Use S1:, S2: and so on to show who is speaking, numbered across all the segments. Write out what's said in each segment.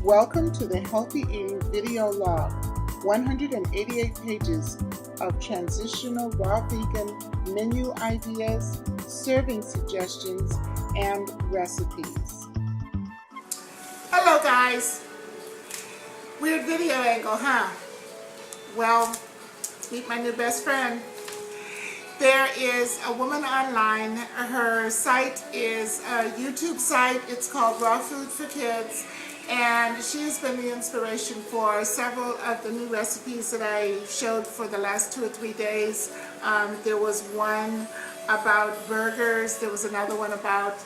S1: Welcome to the Healthy Eating Video Log, 188 pages of transitional raw vegan menu ideas, serving suggestions, and recipes. Hello guys! Weird video angle, huh? Well, meet my new best friend. There is a woman online. Her site is a YouTube site. It's called Raw Food for Kids. And she has been the inspiration for several of the new recipes that I showed for the last 2 or 3 days. There was one about burgers. There was another one about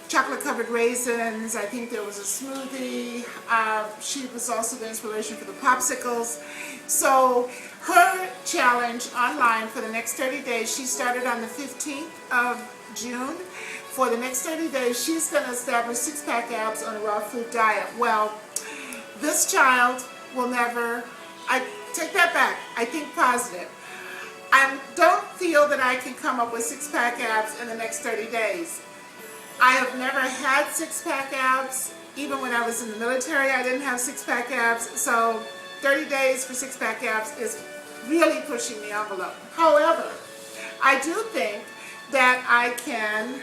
S1: chocolate covered raisins. I think there was a smoothie. She was also the inspiration for the popsicles. So her challenge online for the next 30 days, she started on the 15th of June. For the next 30 days, she's going to establish 6-pack abs on a raw food diet. Well, this child will never, I take that back, I think positive. I don't feel that I can come up with 6-pack abs in the next 30 days. I have never had 6-pack abs. Even when I was in the military, I didn't have 6-pack abs. So 30 days for 6-pack abs is really pushing the envelope. However, I do think that I can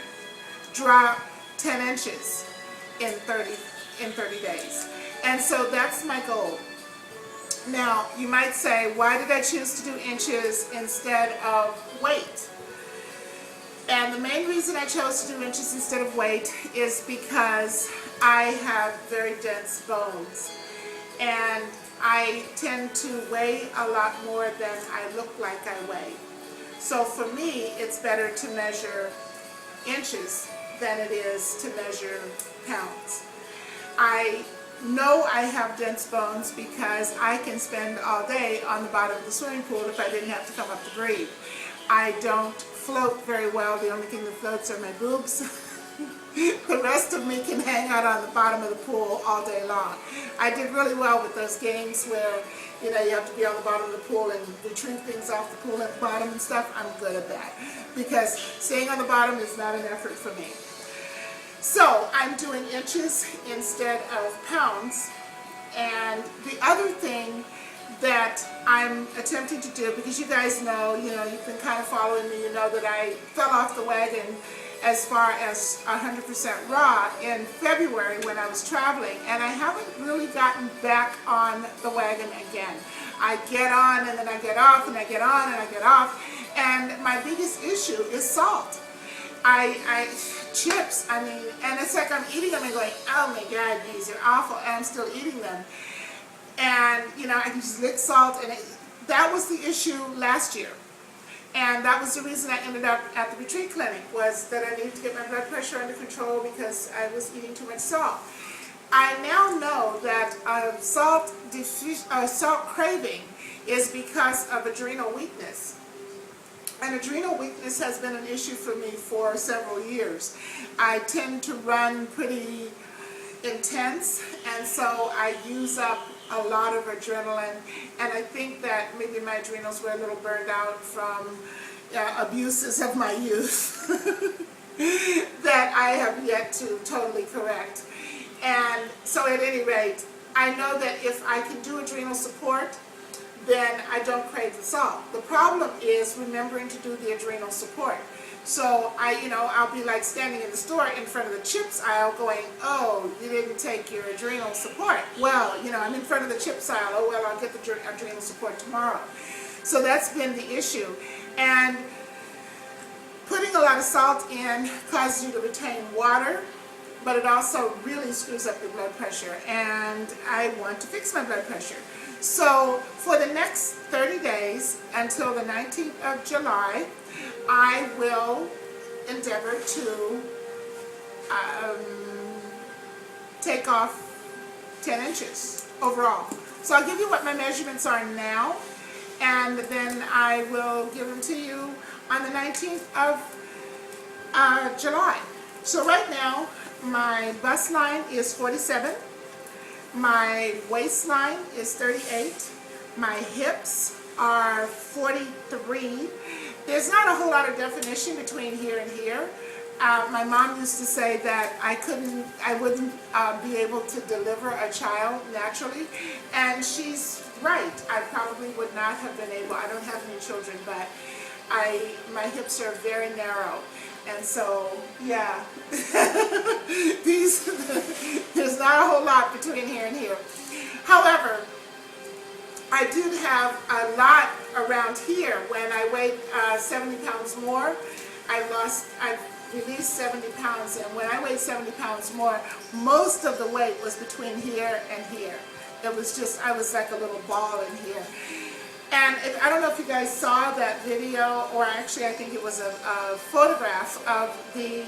S1: drop 10 inches in 30 days. And so that's my goal. Now, you might say, why did I choose to do inches instead of weight? And the main reason I chose to do inches instead of weight is because I have very dense bones. And I tend to weigh a lot more than I look like I weigh. So for me, it's better to measure inches than it is to measure pounds. I know I have dense bones because I can spend all day on the bottom of the swimming pool if I didn't have to come up to breathe. I don't float very well. The only thing that floats are my boobs. The rest of me can hang out on the bottom of the pool all day long. I did really well with those games where, you know, you have to be on the bottom of the pool and retrieve things off the pool at the bottom and stuff. I'm good at that because staying on the bottom is not an effort for me. So I'm doing inches instead of pounds. And the other thing that I'm attempting to do, because you guys know, you've been kind of following me, you know that I fell off the wagon as far as 100% raw in February when I was traveling, and I haven't really gotten back on the wagon again. I get on and then I get off and I get on and I get off, and my biggest issue is salt. Chips, and it's like I'm eating them and going, oh my God, these are awful, and I'm still eating them. And, I can just lick salt, and that was the issue last year. And that was the reason I ended up at the retreat clinic, was that I needed to get my blood pressure under control because I was eating too much salt. I now know that salt craving is because of adrenal weakness. And adrenal weakness has been an issue for me for several years. I tend to run pretty intense, and so I use up a lot of adrenaline, and I think that maybe my adrenals were a little burned out from abuses of my youth that I have yet to totally correct. And so at any rate, I know that if I can do adrenal support, then I don't crave the salt. The problem is remembering to do the adrenal support. So I'll be like standing in the store in front of the chips aisle going, oh, you didn't take your adrenal support. Well, I'm in front of the chips aisle. Oh, well, I'll get the adrenal support tomorrow. So that's been the issue. And putting a lot of salt in causes you to retain water, but it also really screws up your blood pressure. And I want to fix my blood pressure. So for the next 30 days until the 19th of July, I will endeavor to take off 10 inches overall. So I'll give you what my measurements are now, and then I will give them to you on the 19th of July. So right now, my bust line is 47. My waistline is 38. My hips are 43. There's not a whole lot of definition between here and here, My mom used to say that I wouldn't be able to deliver a child naturally, and she's right. I probably would not have been able. I don't have any children, but my hips are very narrow, and so yeah, there's not a whole lot between here and here. However, I did have a lot around here. When I weighed 70 pounds more, I released 70 pounds, and when I weighed 70 pounds more, most of the weight was between here and here. It was just, I was like a little ball in here. And I don't know if you guys saw that video, or actually I think it was a photograph of the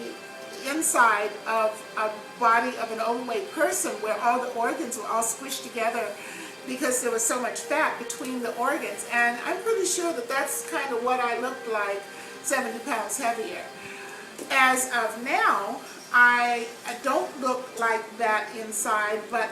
S1: inside of a body of an overweight person, where all the organs were all squished together because there was so much fat between the organs. And I'm pretty sure that that's kind of what I looked like, 70 pounds heavier. As of now, I don't look like that inside, but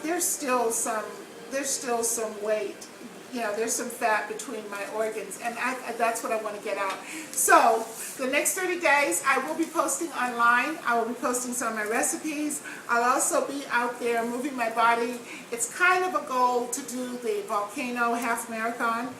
S1: there's still some weight. You know, there's some fat between my organs, and that's what I want to get out. So the next 30 days, I will be posting online. I will be posting some of my recipes. I'll also be out there moving my body. It's kind of a goal to do the Volcano Half Marathon.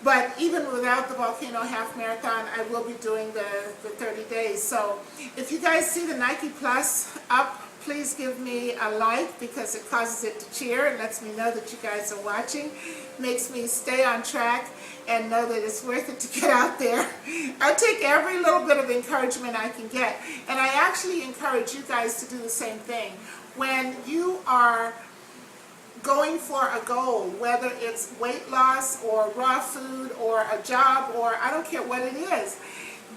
S1: But even without the Volcano Half Marathon, I will be doing the 30 days. So if you guys see the Nike Plus up, please give me a like, because it causes it to cheer and lets me know that you guys are watching. Makes me stay on track and know that it's worth it to get out there. I take every little bit of encouragement I can get. And I actually encourage you guys to do the same thing. When you are going for a goal, whether it's weight loss or raw food or a job, or I don't care what it is,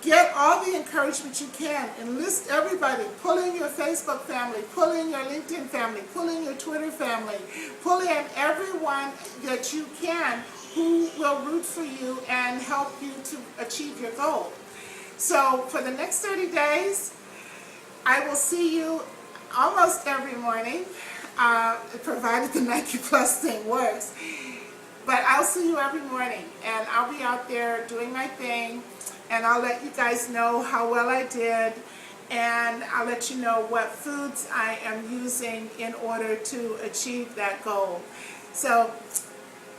S1: get all the encouragement you can. Enlist everybody. Pull in your Facebook family, pull in your LinkedIn family, pull in your Twitter family, pull in everyone that you can who will root for you and help you to achieve your goal. So for the next 30 days, I will see you almost every morning, provided the Nike Plus thing works. But I'll see you every morning, and I'll be out there doing my thing, and I'll let you guys know how well I did, and I'll let you know what foods I am using in order to achieve that goal. So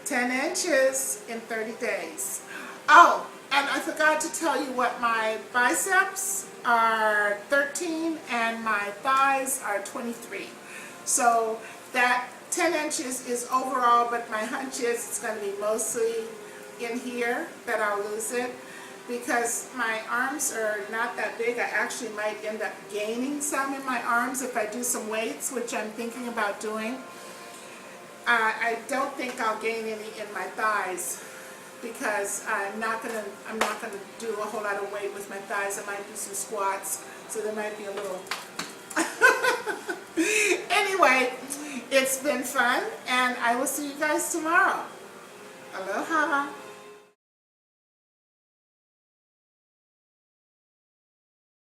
S1: 10 inches in 30 days. Oh, and I forgot to tell you what my biceps are 13 and my thighs are 23. So that 10 inches is overall, but my hunch is it's going to be mostly in here that I'll lose it, because my arms are not that big. I actually might end up gaining some in my arms if I do some weights, which I'm thinking about doing. I don't think I'll gain any in my thighs, because I'm not gonna do a whole lot of weight with my thighs. I might do some squats, so there might be a little. Anyway, it's been fun, and I will see you guys tomorrow. Aloha.